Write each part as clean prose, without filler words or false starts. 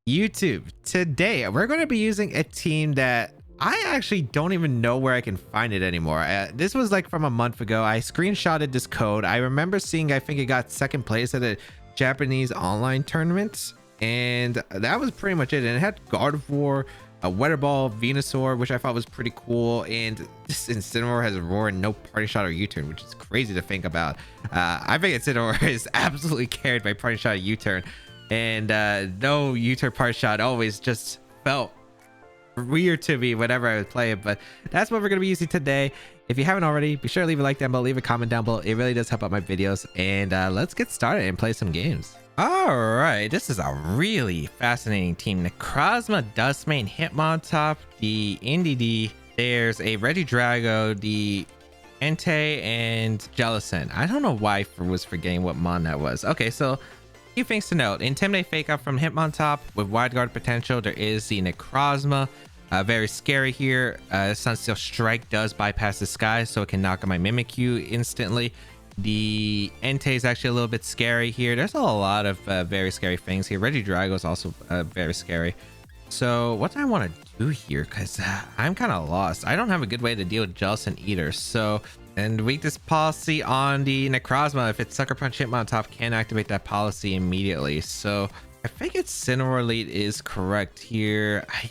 YouTube. Today, we're going to be using a team that I actually don't even know where I can find it anymore. This was like from a month ago. I screenshotted this code. I remember seeing, I think it got second place at a Japanese online tournament. And that was pretty much it. And it had Gardevoir, a Weather Ball, Venusaur, which I thought was pretty cool. And this Incineroar has a Roar and no Party Shot or U-Turn, which is crazy to think about. I think Incineroar is absolutely carried by Party Shot or U-Turn. And no U-Turn Party Shot always just felt weird to me whenever I would play it. But that's what we're going to be using today. If you haven't already, be sure to leave a like down below, leave a comment down below. It really does help out my videos. And let's get started and play some games. All right, this is a really fascinating team. Necrozma, Dustmane, Hitmontop, the NDD. There's a Regidrago, the Entei, and Jellicent. I don't know why I was forgetting what mon that was. Okay, so few things to note. Intimidate Fake Out from Hitmontop with Wide Guard potential. There is the Necrozma. Very scary here. Sunsteel Strike does bypass the sky, so it can knock out my Mimikyu instantly. The Entei is actually a little bit scary here. There's a lot of very scary things here. Regidrago is also very scary. So what do I want to do here? Because I'm kind of lost. I don't have a good way to deal with Jellicent either. So, and weakness policy on the Necrozma. If it's Sucker Punch Hitmontop, can activate that policy immediately. So I think it's Incineroar lead is correct here. I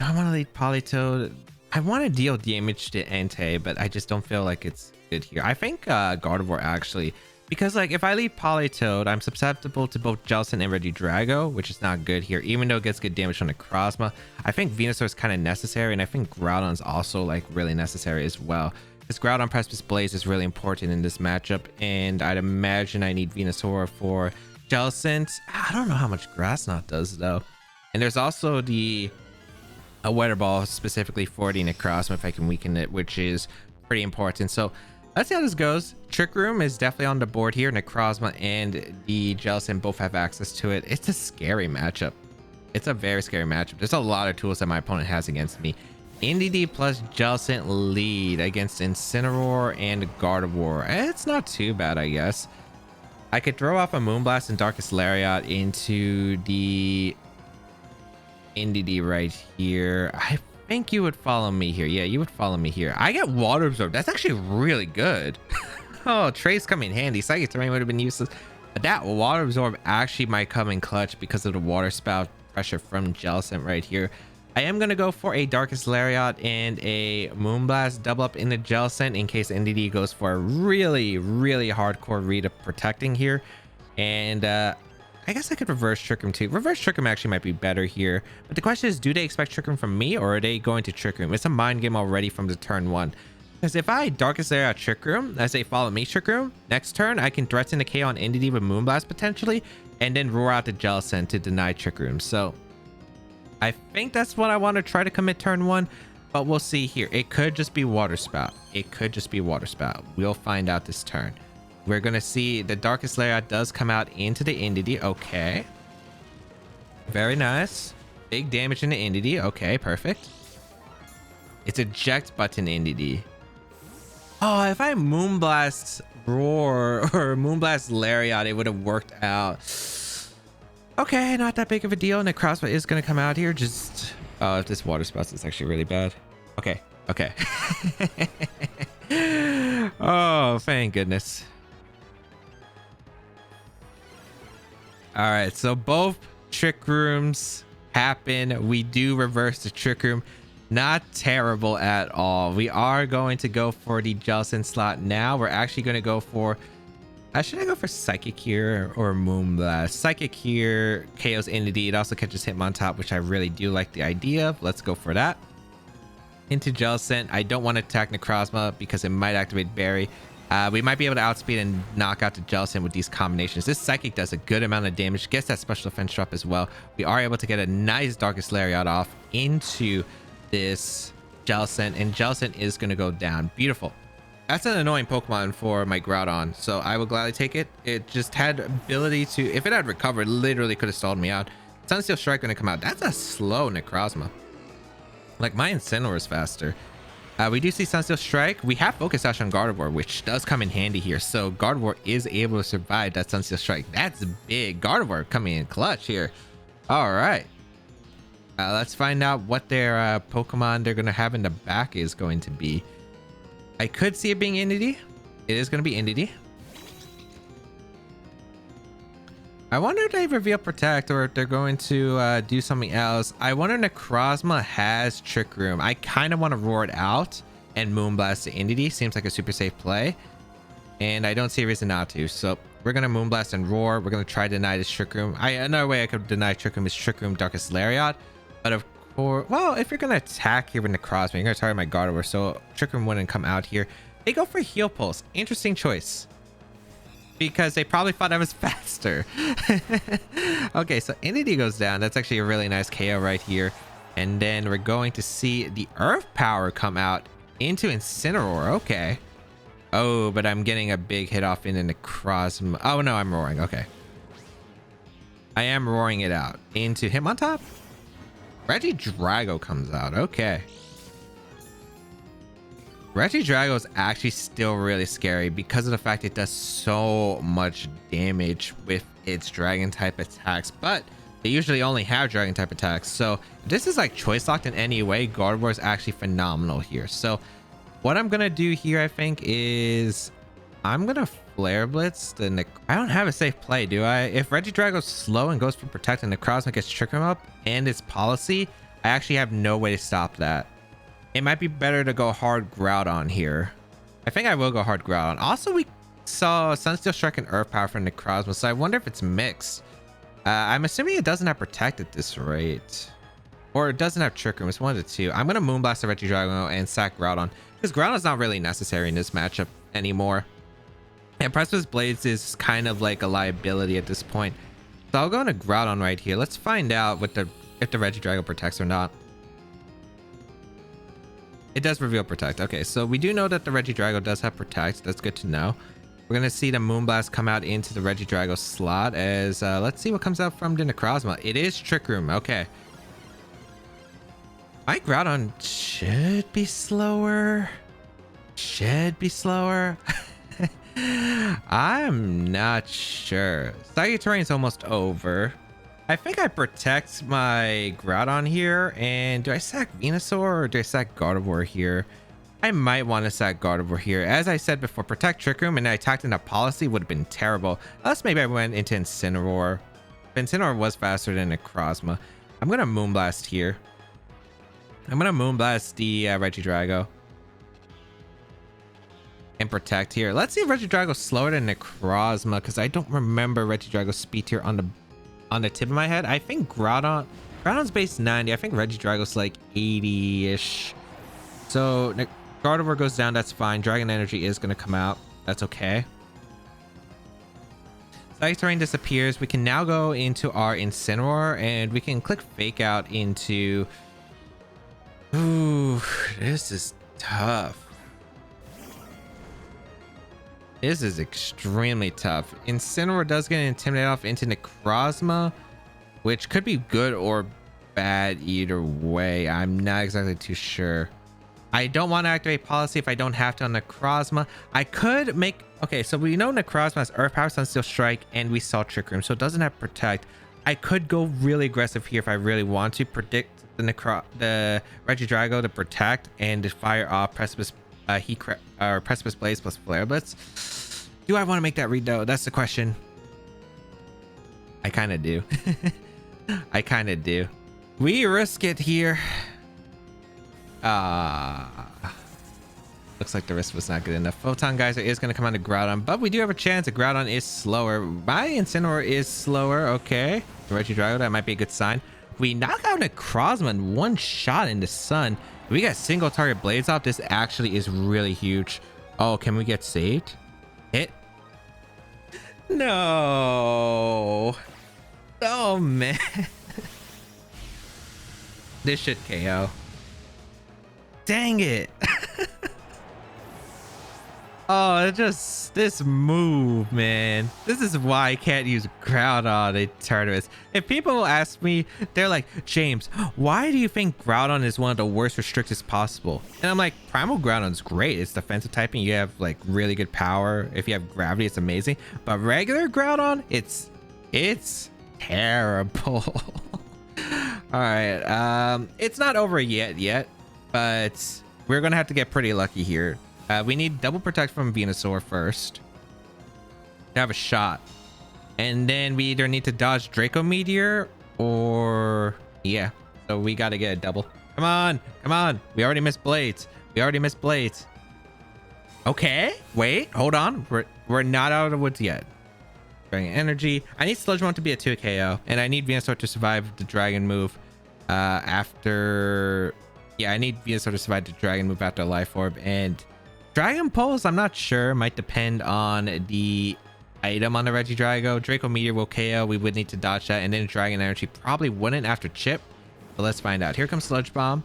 don't want to lead Politoed. I want to deal damage to Entei, but I just don't feel like it's good here. I think Gardevoir actually, because like if I lead Politoed, I'm susceptible to both Jellicent and Regidrago, which is not good here, even though it gets good damage on Necrozma. I think Venusaur is kind of necessary, and I think Groudon is also like really necessary as well. Because Groudon Precipice Blaze is really important in this matchup, and I'd imagine I need Venusaur for Jellicent. I don't know how much Grass Knot does though. And there's also the a Weather Ball specifically for the Necrozma if I can weaken it, which is pretty important. So let's see how this goes. Trick Room is definitely on the board here. Necrozma and the Jellicent both have access to it. It's a scary matchup. It's a very scary matchup. There's a lot of tools that my opponent has against me. NDD plus Jellicent lead against Incineroar and Gardevoir. It's not too bad, I guess. I could throw off a Moonblast and Darkest Lariat into the NDD right here. I think you would follow me here. Yeah, you would follow me here. I get Water Absorb. That's actually really good. Oh, Trace coming in handy. Psychic Terrain would have been useless. But that Water Absorb actually might come in clutch because of the Water Spout pressure from Jellicent right here. I am going to go for a Darkest Lariat and a Moonblast double up in the Jellicent in case NDD goes for a really, really hardcore read of protecting here. And I guess I could reverse Trick Room too. Reverse Trick Room actually might be better here. But the question is, do they expect Trick Room from me, or are they going to Trick Room? It's a mind game already from the turn one. Because if I Darkest Lariat Trick Room, I say follow me Trick Room, next turn I can threaten the KO on NDD with Moonblast potentially, and then roar out the Jellicent to deny Trick Room. So I think that's what I want to try to commit turn one, but we'll see here. It could just be Water Spout. It could just be Water Spout. We'll find out this turn. We're going to see the Darkest Lariat does come out into the NDD. Okay. Very nice. Big damage in the NDD. Okay, perfect. It's eject button NDD. Oh, if I Moonblast Roar or Moonblast Lariat, it would have worked out. Okay, not that big of a deal. Necrozma is going to come out here. Just, oh, if this Water Spout is actually really bad. Okay, okay. Oh, thank goodness. All right, so both Trick Rooms happen. We do reverse the Trick Room. Not terrible at all. We are going to go for the Jellicent slot now. We're actually going to go for... should I go for Psychic here or Moonblast? Psychic here KOs NDD. It also catches Hitmontop, which I really do like the idea of. Let's go for that. Into Jellicent. I don't want to attack Necrozma because it might activate Berry. We might be able to outspeed and knock out the Jellicent with these combinations. This Psychic does a good amount of damage, gets that special defense drop as well. We are able to get a nice Darkest Lariat off into this Jellicent, and Jellicent is going to go down. Beautiful. That's an annoying Pokemon for my Groudon, so I will gladly take it. It just had ability to, if it had recovered, literally could have stalled me out. Sunsteel Strike going to come out. That's a slow Necrozma. Like, my Incineroar is faster. We do see Sunsteel Strike. We have Focus Sash on Gardevoir, which does come in handy here. So Gardevoir is able to survive that Sunsteel Strike. That's big. Gardevoir coming in clutch here. All right. Let's find out what their Pokemon they're gonna have in the back is going to be. I could see it being Entity. It is gonna be Entity. I wonder if they reveal Protect or if they're going to do something else. I wonder if Necrozma has Trick Room. I kind of want to roar it out and Moonblast the Entity. Seems like a super safe play. And I don't see a reason not to. So we're going to Moonblast and roar. We're going to try to deny this Trick Room. Another way I could deny Trick Room is Trick Room Darkest Lariat. But of course, well, if you're going to attack here with Necrozma, you're going to target my Gardevoir. So Trick Room wouldn't come out here. They go for Heal Pulse. Interesting choice. Because they probably thought I was faster. Okay, so Entity goes down. That's actually a really nice KO right here. And then we're going to see the Earth Power come out into Incineroar. Okay. Oh, but I'm getting a big hit off into Necrozma. Oh, no, I'm roaring. Okay. I am roaring it out into him on top. Regidrago comes out. Okay. Regidrago is actually still really scary because of the fact it does so much damage with its dragon type attacks, but they usually only have dragon type attacks. So if this is like choice locked in any way, Gardevoir is actually phenomenal here. So what I'm gonna do here, I think, is I'm gonna Flare Blitz the I don't have a safe play, do I? If Regidrago's slow and goes for Protect and Necrozma gets Trick Room up and its policy, I actually have no way to stop that. It might be better to go hard Groudon here. I think I will go hard Groudon. Also, we saw Sunsteel Strike and Earth Power from Necrozma, so I wonder if it's mixed. I'm assuming it doesn't have Protect at this rate. Or it doesn't have Trick Room. It's one of the two. I'm going to Moonblast the Regidrago and sack Groudon. Because Groudon's not really necessary in this matchup anymore. And Precipice Blades is kind of like a liability at this point. So I'll go into Groudon right here. Let's find out if the Regidrago protects or not. It does reveal Protect. Okay, so we do know that the Regidrago does have Protect. That's good to know. We're going to see the Moonblast come out into the Regidrago slot as, let's see what comes out from the Necrozma. It is Trick Room. Okay. My Groudon should be slower. I'm not sure. Psychic Terrain's almost over. I think I protect my Groudon here. And do I sack Venusaur or do I sack Gardevoir here? I might want to sack Gardevoir here. As I said before, protect Trick Room and I attacked in a policy would have been terrible. Unless maybe I went into Incineroar. Incineroar was faster than Necrozma. I'm going to Moonblast here. I'm going to Moonblast the Regidrago. And protect here. Let's see if Regidrago's slower than Necrozma because I don't remember Regidrago's speed tier on the tip of my head. I think Groudon's base 90. I think Regidrago's like 80-ish. So Gardevoir goes down. That's fine. Dragon Energy is going to come out. That's okay. Psychic Terrain disappears. We can now go into our Incineroar and we can click Fake Out into... Ooh, this is tough. This is extremely tough. Incineroar does get intimidated off into Necrozma, which could be good or bad either way. I'm not exactly too sure. I don't want to activate policy if I don't have to on Necrozma. I could make... Okay, so we know Necrozma has Earth Power, Sunsteel Strike, and we saw Trick Room, so it doesn't have Protect. I could go really aggressive here if I really want to predict the Regidrago to Protect and to fire off Precipice Precipice Blaze plus Flare Blitz. Do I want to make that read though? That's the question. I kind of do. I kind of do. We risk it here. Looks like the risk was not good enough. Photon Geyser is going to come on to Groudon, but we do have a chance that Groudon is slower. My Incineroar is slower. Okay. Regidrago, that might be a good sign. We knock out Necrozma in one shot in the sun. We got single target blades off. This actually is really huge. Oh, can we get saved? Hit. No. Oh, man. This should KO. Dang it. Oh, this move, man. This is why I can't use Groudon in tournaments. If people ask me, they're like, James, why do you think Groudon is one of the worst restrictors possible? And I'm like, Primal Groudon's great. It's defensive typing. You have like really good power. If you have gravity, it's amazing. But regular Groudon, it's terrible. All right. It's not over yet, but we're gonna have to get pretty lucky here. We need double protect from Venusaur first to have a shot, and then we either need to dodge Draco Meteor or yeah. So we got to get a double. Come on, come on. We already missed Blades. Okay, wait, hold on. We're not out of the woods yet. Dragon Energy. I need Sludgemon to be a 2 KO, and I need Venusaur to survive the Dragon move after. Yeah, I need Venusaur to survive the Dragon move after Life Orb. And Dragon Pulse, I'm not sure. Might depend on the item on the Regidrago. Draco Meteor will KO. We would need to dodge that, and then Dragon Energy probably wouldn't after Chip. But let's find out. Here comes Sludge Bomb.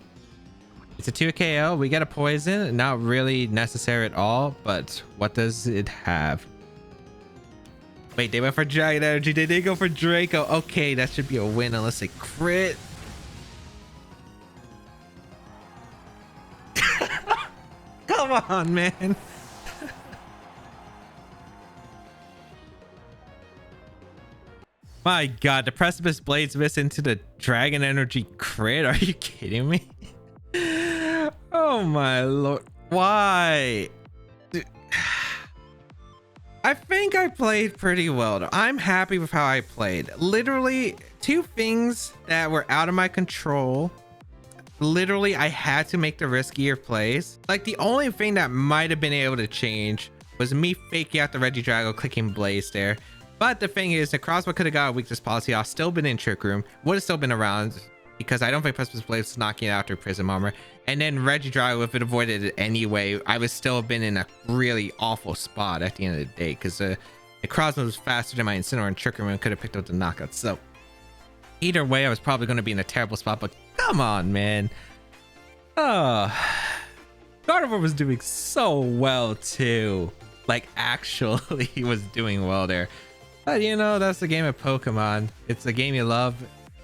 It's a 2 KO. We get a poison. Not really necessary at all, but what does it have? Wait, they went for Dragon Energy. They did go for Draco. Okay, that should be a win unless they crit. Come on, man. My God, the Precipice Blades miss into the Dragon Energy crit. Are you kidding me? Oh my Lord. Why? Dude. I think I played pretty well. I'm happy with how I played. Literally, two things that were out of my control. Literally, I had to make the riskier plays. Like, the only thing that might have been able to change was me faking out the Regidrago, clicking Blaze there. But the thing is, the crossbow could have got a weakness policy off, still been in Trick Room, would have still been around because I don't think Precipice Blade was knocking it out through Prism Armor. And then Regidrago, if it avoided it anyway, I would still have been in a really awful spot at the end of the day because the crossbow was faster than my Incineroar, and Trick Room and could have picked up the knockouts. So either way, I was probably going to be in a terrible spot, but come on, man. Oh, Gardevoir was doing so well too. Like, actually, he was doing well there. But you know, that's the game of Pokemon. It's a game you love.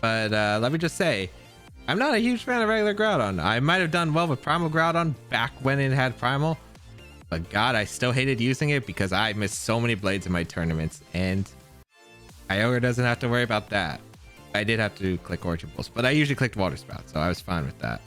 But let me just say, I'm not a huge fan of regular Groudon. I might have done well with Primal Groudon back when it had Primal. But God, I still hated using it because I missed so many Blades in my tournaments. And Kyogre doesn't have to worry about that. I did have to click Origin Pulse, but I usually clicked Water Spout, so I was fine with that.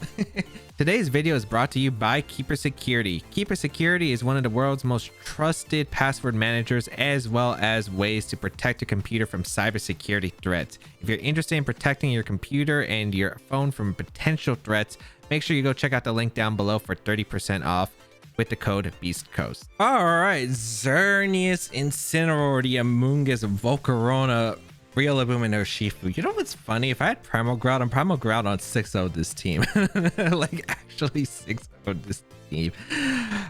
Today's video is brought to you by Keeper Security. Keeper Security is one of the world's most trusted password managers, as well as ways to protect your computer from cybersecurity threats. If you're interested in protecting your computer and your phone from potential threats, make sure you go check out the link down below for 30% off with the code BEASTCOAST. All right, Xerneas, Incineroar, the Amoonguss, Volcarona, Rillaboom, and Urshifu. You know what's funny? If I had Primal Groudon 6-0'd this team. Like, actually 6-0'd this team.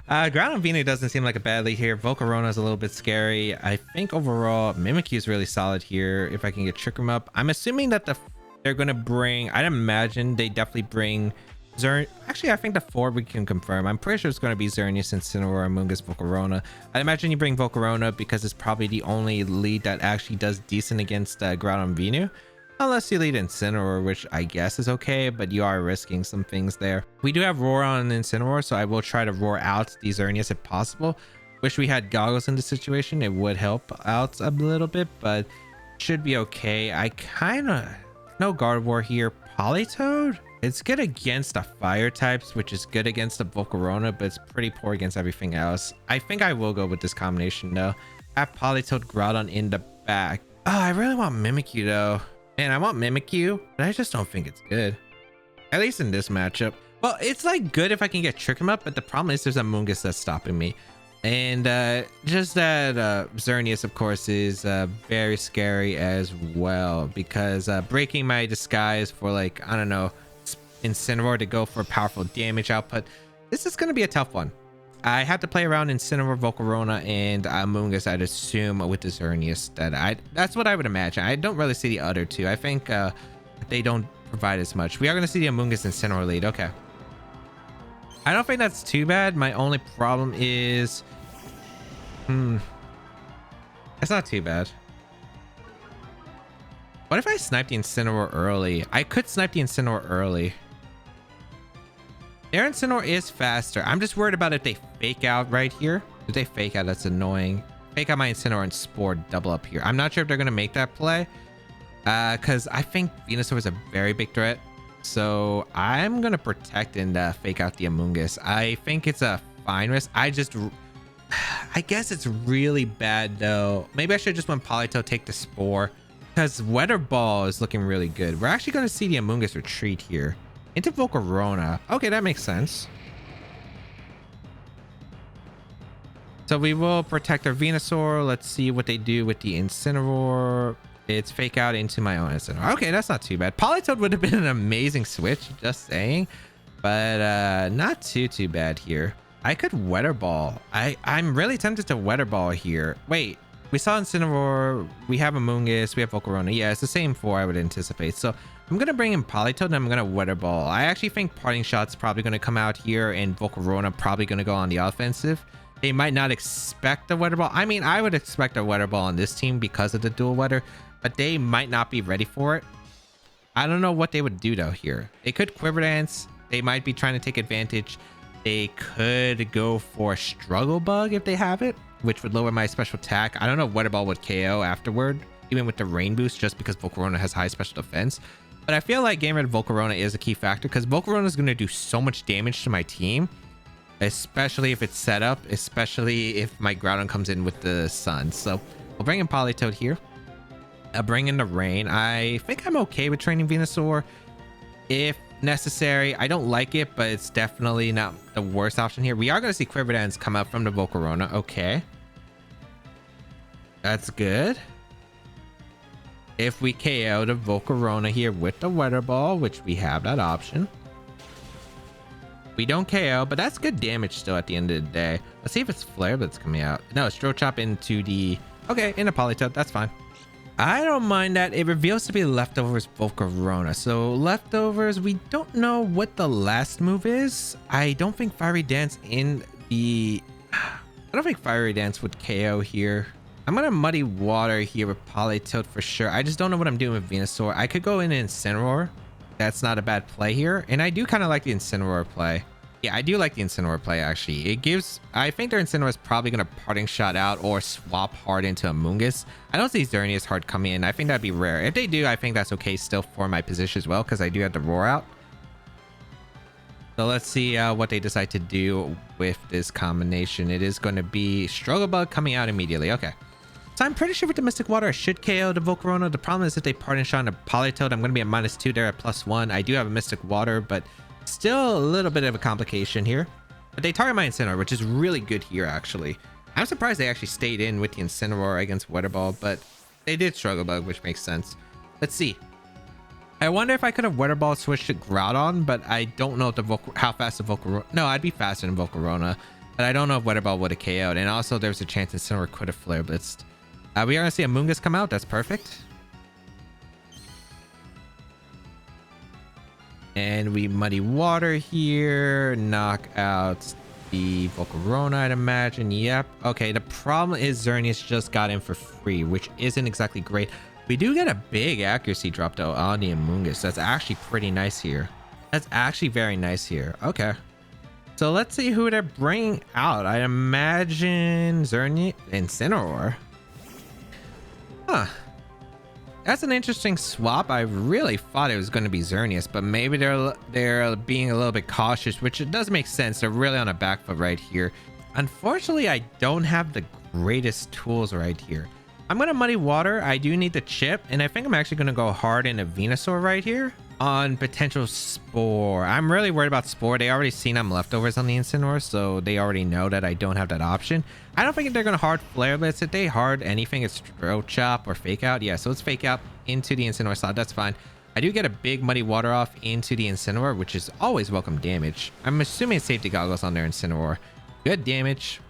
Groudon Venu doesn't seem like a bad lead here. Volcarona is a little bit scary. I think overall Mimikyu is really solid here if I can get Trick Room up. I'm assuming that they're going to bring, I'd imagine they definitely bring Actually, I think the 4 we can confirm. I'm pretty sure it's going to be Xerneas, Incineroar, Amoonguss, Volcarona. I imagine you bring Volcarona because it's probably the only lead that actually does decent against Groudon Venu. Unless you lead Incineroar, which I guess is okay, but you are risking some things there. We do have Roar on Incineroar, so I will try to roar out the Xerneas if possible. Wish we had Goggles in this situation. It would help out a little bit, but should be okay. I kind of know Gardevoir here. Politoed? It's good against the fire types, which is good against the Volcarona, but it's pretty poor against everything else. I think I will go with this combination though. I have Politoed, Groudon in the back. Oh, I really want Mimikyu though. Man, I want Mimikyu, but I just don't think it's good. At least in this matchup. Well, it's like good if I can get Trick Room up, but the problem is there's a Amoonguss that's stopping me. And just that Xerneas, of course, is very scary as well because breaking my disguise for, like, I don't know, Incineroar to go for powerful damage output. This is going to be a tough one. I have to play around Incineroar, Volcarona, and Amoonguss, I'd assume, with the Xerneas. That's what I would imagine. I don't really see the other two. I think they don't provide as much. We are going to see the Amoonguss Incineroar lead. Okay. I don't think that's too bad. My only problem is... It's not too bad. What if I snipe the Incineroar early? I could snipe the Incineroar early. Their Incineroar is faster. I'm just worried about if they fake out right here. If they fake out, that's annoying. Fake out my Incineroar and Spore double up here. I'm not sure if they're going to make that play. Because I think Venusaur is a very big threat. So I'm going to protect and fake out the Amoonguss. I think it's a fine risk. I guess it's really bad though. Maybe I should just went Polito, take the Spore. Because Weather Ball is looking really good. We're actually going to see the Amoonguss retreat here. Into Volcarona. Okay, that makes sense. So we will protect our Venusaur. Let's see what they do with the Incineroar. It's fake out into my own Incineroar. Okay, that's not too bad. Politoed would have been an amazing switch, just saying. But not too bad here. I could Weather Ball. I'm really tempted to Weather Ball here. Wait, we saw Incineroar. We have Amoonguss. We have Volcarona. Yeah, it's the same four I would anticipate. So I'm going to bring in Politoed and I'm going to Weather Ball. I actually think Parting Shot's probably going to come out here and Volcarona probably going to go on the offensive. They might not expect a Weather Ball. I mean, I would expect a Weather Ball on this team because of the dual weather, but they might not be ready for it. I don't know what they would do though here. They could Quiver Dance. They might be trying to take advantage. They could go for Struggle Bug if they have it, which would lower my special attack. I don't know if Weather Ball would KO afterward, even with the Rain Boost, just because Volcarona has high special defense. But I feel like getting rid of Volcarona is a key factor because Volcarona is going to do so much damage to my team, especially if it's set up, especially if my Groudon comes in with the Sun. So we'll bring in Politoed here. I'll bring in the Rain. I think I'm okay with training Venusaur if necessary. I don't like it, but it's definitely not the worst option here. We are going to see Quiver Dance come out from the Volcarona. Okay. That's good. If we KO the Volcarona here with the Weather Ball, which we have that option. We don't KO, but that's good damage still at the end of the day. Let's see if it's Flare Blitz coming out. No, it's Stroke Chop into the... Okay, in a Politoed. That's fine. I don't mind that. It reveals to be Leftovers Volcarona. So Leftovers, we don't know what the last move is. I don't think Fiery Dance in the... I don't think Fiery Dance would KO here. I'm going to Muddy Water here with Politoed for sure. I just don't know what I'm doing with Venusaur. I could go in Incineroar. That's not a bad play here. And I do kind of like the Incineroar play. Yeah, I do like the Incineroar play, actually. It gives... I think their Incineroar is probably going to Parting Shot out or swap hard into Amoonguss. I don't see Xerneas hard coming in. I think that'd be rare. If they do, I think that's okay still for my position as well, because I do have the Roar out. So let's see what they decide to do with this combination. It is going to be Struggle Bug coming out immediately. Okay. So I'm pretty sure with the Mystic Water, I should KO the Volcarona. The problem is if they Parting Shot a Politoed, I'm going to be at -2 there at +1. I do have a Mystic Water, but still a little bit of a complication here. But they target my Incineroar, which is really good here, actually. I'm surprised they actually stayed in with the Incineroar against Weather Ball, but they did Struggle Bug, which makes sense. Let's see. I wonder if I could have Weather Ball switched to Groudon, but I don't know if the how fast the Volcarona... No, I'd be faster than Volcarona, but I don't know if Weather Ball would have KO'd. And also, there's a chance Incineroar could have Flare Blitzed. We are going to see Amoonguss come out. That's perfect. And we Muddy Water here. Knock out the Volcarona, I'd imagine. Yep. Okay, the problem is Xerneas just got in for free, which isn't exactly great. We do get a big accuracy drop, though, on the Amoonguss. That's actually pretty nice here. That's actually very nice here. Okay. So let's see who they're bringing out. I imagine Xerneas and Incineroar. Huh. That's an interesting swap. I really thought it was going to be Xerneas, but maybe they're being a little bit cautious, which it does make sense. They're really on a back foot right here. Unfortunately, I don't have the greatest tools right here. I'm going to Muddy Water. I do need the chip, and I think I'm actually going to go hard into Venusaur right here on potential Spore. I'm really worried about Spore. They already seen I'm Leftovers on the Incineroar, so they already know that I don't have that option. I don't think they're going to hard Flare Blitz. If they hard anything, it's Stroke Chop or Fake Out. Yeah, so it's Fake Out into the Incineroar slot. That's fine. I do get a big Muddy Water off into the Incineroar, which is always welcome damage. I'm assuming it's Safety Goggles on their Incineroar. Good damage.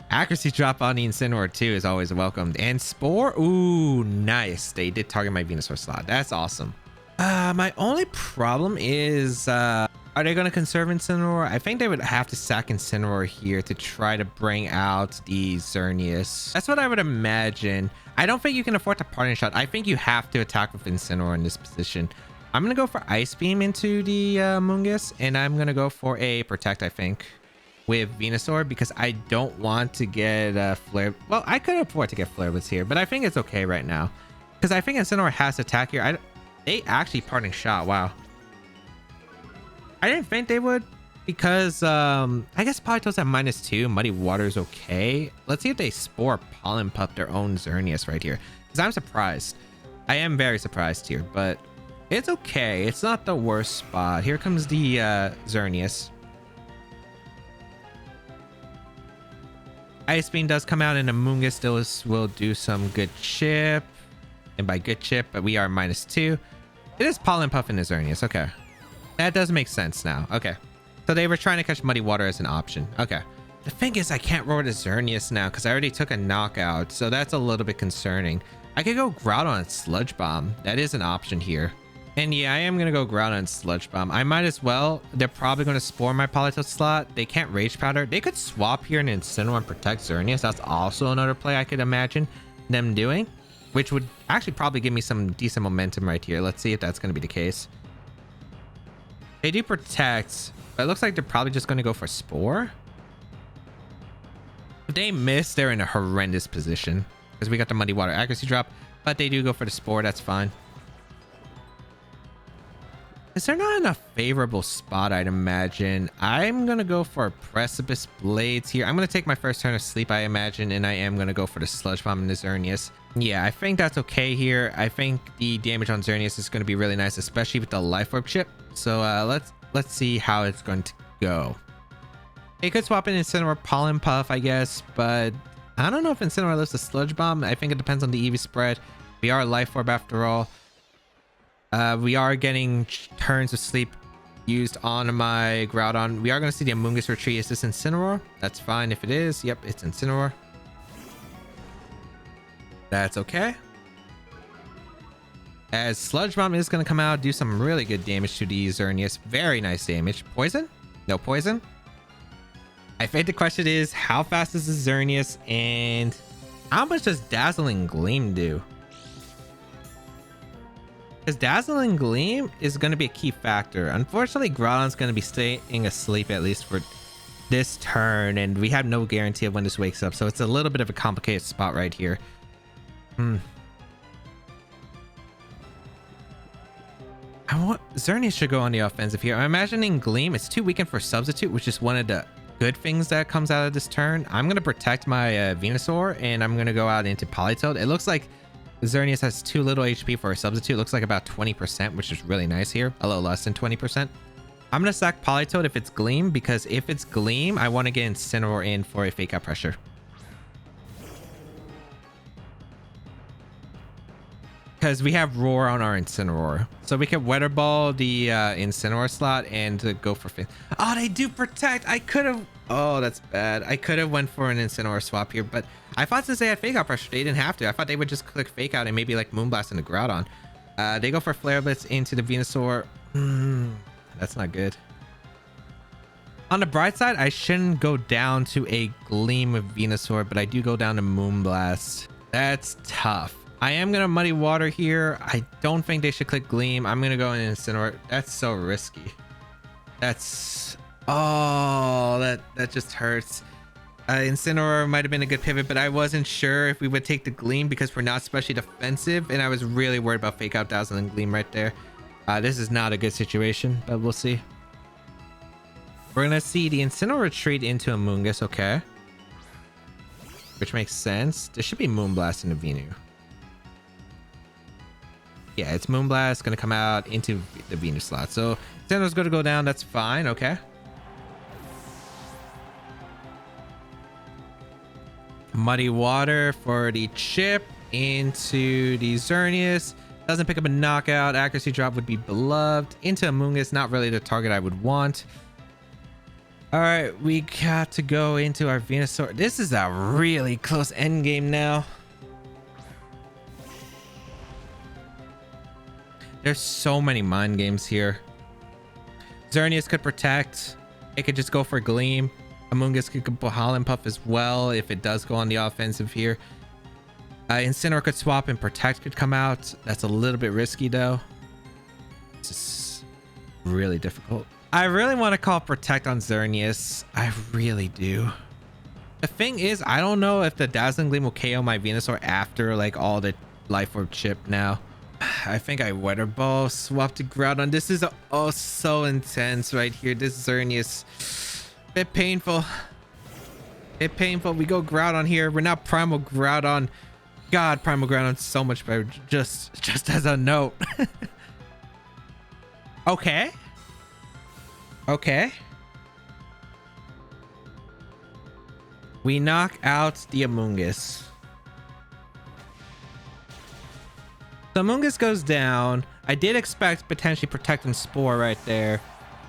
Accuracy drop on the Incineroar too is always welcomed. And Spore, ooh, nice. They did target my Venusaur slot. That's awesome. My only problem is, are they going to conserve Incineroar? I think they would have to sack Incineroar here to try to bring out the Xerneas. That's what I would imagine. I don't think you can afford to Parting Shot. I think you have to attack with Incineroar in this position. I'm going to go for Ice Beam into the Amoonguss, and I'm going to go for a Protect, I think. with Venusaur because I don't want to get Flare. Well, I could afford to get Flare Blitz here, but I think it's okay right now because I think Incineroar has attack here. They actually parting shot. Wow. I didn't think they would because I guess Politoed's at -2. Muddy Water's okay. Let's see if they Spore Pollen Puff their own Xerneas right here because I'm surprised. I am very surprised here, but it's okay. It's not the worst spot. Here comes the Xerneas. Ice Beam does come out and Amoonguss still will do some good chip. And by good chip, but we are -2. It is Pollen Puff and Xerneas. Okay. That does make sense now. Okay. So they were trying to catch Muddy Water as an option. Okay. The thing is I can't roar to Xerneas now because I already took a knockout. So that's a little bit concerning. I could go Groudon and Sludge Bomb. That is an option here. And yeah, I am going to go Groudon and Sludge Bomb. I might as well. They're probably going to Spore my Politoed slot. They can't Rage Powder. They could swap here and Incineroar and protect Xerneas. That's also another play I could imagine them doing, which would actually probably give me some decent momentum right here. Let's see if that's going to be the case. They do protect, but it looks like they're probably just going to go for Spore. If they miss, they're in a horrendous position because we got the Muddy Water accuracy drop, but they do go for the Spore. That's fine. Is they're not in a favorable spot, I'd imagine. I'm going to go for Precipice Blades here. I'm going to take my first turn of sleep, I imagine, and I am going to go for the Sludge Bomb and the Xerneas. Yeah, I think that's okay here. I think the damage on Xerneas is going to be really nice, especially with the Life Orb chip. So let's see how it's going to go. They could swap in Incineroar Pollen Puff, I guess, but I don't know if Incineroar lives the Sludge Bomb. I think it depends on the EV spread. We are Life Orb after all. We are getting turns of sleep used on my Groudon. We are going to see the Amoonguss retreat. Is this Incineroar? That's fine if it is. Yep, it's Incineroar. That's okay. As Sludge Bomb is going to come out, do some really good damage to the Xerneas. Very nice damage. Poison? No poison. I think the question is, how fast is the Xerneas and how much does Dazzling Gleam do? Because Dazzling Gleam is going to be a key factor. Unfortunately, Groudon's going to be staying asleep at least for this turn, and we have no guarantee of when this wakes up, so it's a little bit of a complicated spot right here. Xerneas should go on the offensive here. I'm imagining Gleam. It's too weakened for Substitute, which is one of the good things that comes out of this turn. I'm going to protect my Venusaur, and I'm going to go out into Politoed. It looks like Xerneas has too little HP for a Substitute. It looks like about 20%, which is really nice here. A little less than 20%. I'm going to sack Politoed if it's Gleam, because if it's Gleam, I want to get Incineroar in for a Fake Out Pressure. Because we have Roar on our Incineroar. So we can Weather Ball the Incineroar slot and go for... Oh, they do protect! I could have... Oh, that's bad. I could have went for an Incineroar swap here, but I thought since they had Fake Out Pressure, they didn't have to. I thought they would just click Fake Out and maybe like Moonblast into Groudon. They go for Flare Blitz into the Venusaur. That's not good. On the bright side, I shouldn't go down to a Gleam of Venusaur, but I do go down to Moonblast. That's tough. I am going to Muddy Water here. I don't think they should click Gleam. I'm going to go in Incineroar. That's so risky. That's... Oh, that just hurts. Incineroar might have been a good pivot, but I wasn't sure if we would take the Gleam because we're not especially defensive, and I was really worried about Fake Out Dazzling Gleam right there. This is not a good situation, but we'll see. We're going to see the Incineroar retreat into Amoonguss, okay. Which makes sense. There should be Moonblast in the Venu. Yeah, it's Moonblast going to come out into the Venus slot. So Incineroar's going to go down. That's fine. Okay. Muddy Water for the chip into the Xerneas. Doesn't pick up a knockout. Accuracy drop would be beloved. Into Amoonguss. Not really the target I would want. All right. We got to go into our Venusaur. This is a really close end game now. There's so many mind games here. Xerneas could protect. It could just go for Gleam. Amoonguss could go Pollen Puff as well if it does go on the offensive here. Incineroar could swap and Protect could come out. That's a little bit risky though. This is really difficult. I really want to call Protect on Xerneas. I really do. The thing is, I don't know if the Dazzling Gleam will KO my Venusaur after like all the Life Orb chip now. I think I Weather Ball, swap to Groudon. This is oh so intense right here. This Xerneas, bit painful. Bit painful. We go Groudon here. We're not Primal Groudon. God, Primal Groudon's so much better. Just as a note. Okay. Okay. We knock out the Amoonguss. The Amoonguss goes down. I did expect potentially Protect and Spore right there.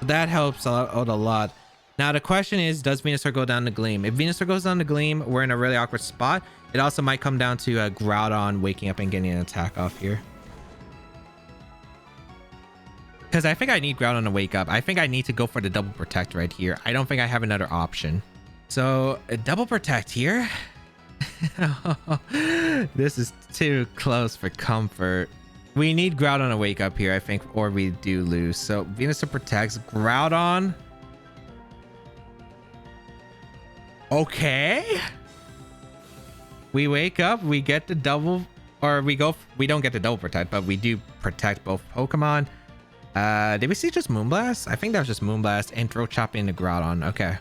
That helps out a lot. Now the question is, does Venusaur go down to Gleam? If Venusaur goes down to Gleam, we're in a really awkward spot. It also might come down to Groudon waking up and getting an attack off here. Because I think I need Groudon to wake up. I think I need to go for the double Protect right here. I don't think I have another option. So a double Protect here. This is too close for comfort. We need Groudon to wake up here, I think, or we do lose. So Venusaur protects. Groudon. Okay. We wake up. We get the double, or we don't get the double protect, but we do protect both Pokemon. Did we see just Moonblast? I think that was just Moonblast and Throat Chop into Groudon. Okay.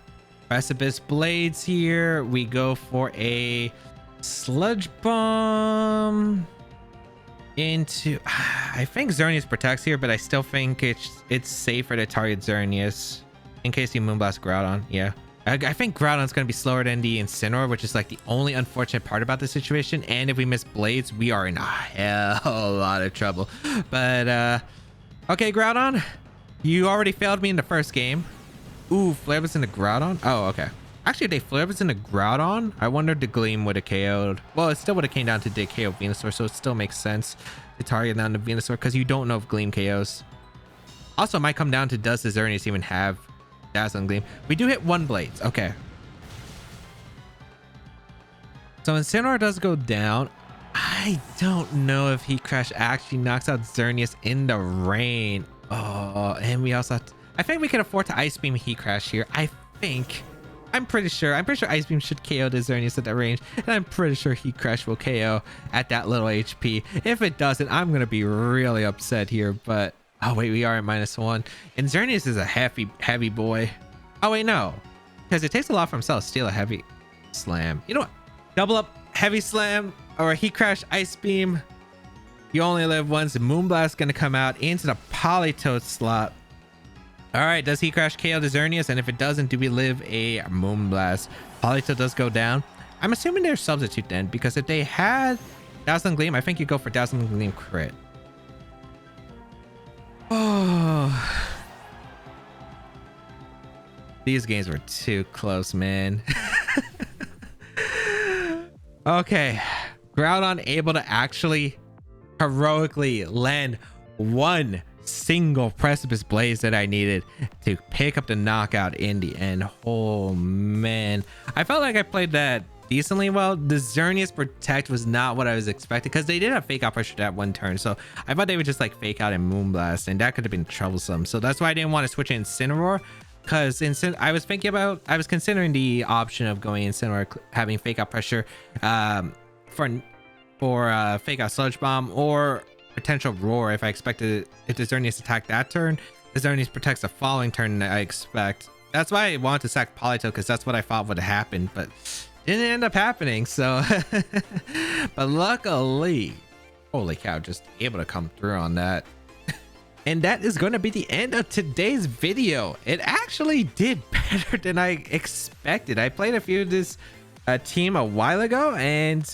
Precipice Blades here. We go for a Sludge Bomb into... I think Xerneas protects here, but I still think it's safer to target Xerneas in case you Moonblast Groudon. Yeah. I think Groudon's going to be slower than the Incineroar, which is like the only unfortunate part about the situation. And if we miss Blades, we are in a hell lot of trouble. But, okay, Groudon, you already failed me in the first game. Ooh, Flare Blitz into Groudon? Oh, okay. Actually, if they Flare Blitz into Groudon, I wonder if the Gleam would have KO'd. Well, it still would have came down to did KO Venusaur, so it still makes sense to target down to Venusaur because you don't know if Gleam KOs. Also, it might come down to does the Xerneas even have Dazzling Gleam? We do hit one Blades. Okay. So Incineroar does go down. I don't know if Heat Crash actually knocks out Xerneas in the rain. Oh, and we also have to, I think we can afford to Ice Beam Heat Crash here. I'm pretty sure Ice Beam should KO the Xerneas at that range, and I'm pretty sure Heat Crash will KO at that little HP. If it doesn't, I'm gonna be really upset here. But oh wait, we are at -1, and Xerneas is a heavy boy. Oh wait, no, because it takes a lot for himself to steal a Heavy Slam. You know what? Double up Heavy Slam or Heat Crash Ice Beam. You only live once. The Moonblast gonna come out into the Politoed slot. All right, does Heat Crash KO the Xerneas? And if it doesn't, do we live a Moonblast? Politoed does go down. I'm assuming they're substitute then, because if they had Dazzling Gleam, I think you go for Dazzling Gleam crit. Oh, these games were too close, man. Okay, Groudon able to actually heroically land one single Precipice Blaze that I needed to pick up the knockout in the end. Oh man, I felt like I played that decently well. The Xerneas Protect was not what I was expecting because they did have Fake Out Pressure that one turn, so I thought they would just like Fake Out and Moonblast, and that could have been troublesome. So that's why I didn't want to switch Incineroar, because I was considering the option of going Incineroar, having Fake Out Pressure for Fake Out Sludge Bomb, or potential Roar if the Xerneas attack that turn. The Xerneas protects the following turn that I expect. That's why I wanted to sack Politoed, because that's what I thought would have happened, but didn't end up happening. So but luckily, holy cow, just able to come through on that. And that is going to be the end of today's video. It actually did better than I expected. I played a few of this team a while ago,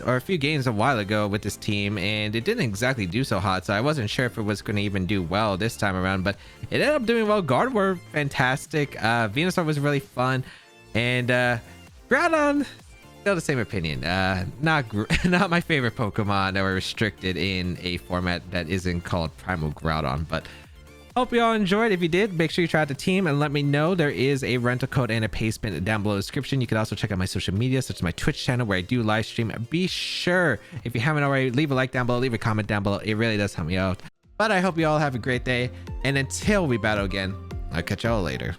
or a few games a while ago with this team, and it didn't exactly do so hot, so I wasn't sure if it was going to even do well this time around, but it ended up doing well. Gardevoir, fantastic. Venusaur was really fun, and Groudon, still the same opinion. Not my favorite Pokemon that were restricted in a format that isn't called Primal Groudon, but hope you all enjoyed. If you did, make sure you try out the team and let me know. There is a rental code and a payment down below the description. You can also check out my social media, such as my Twitch channel, where I do live stream. Be sure, if you haven't already, leave a like down below, leave a comment down below. It really does help me out. But I hope you all have a great day, and until we battle again, I'll catch y'all later.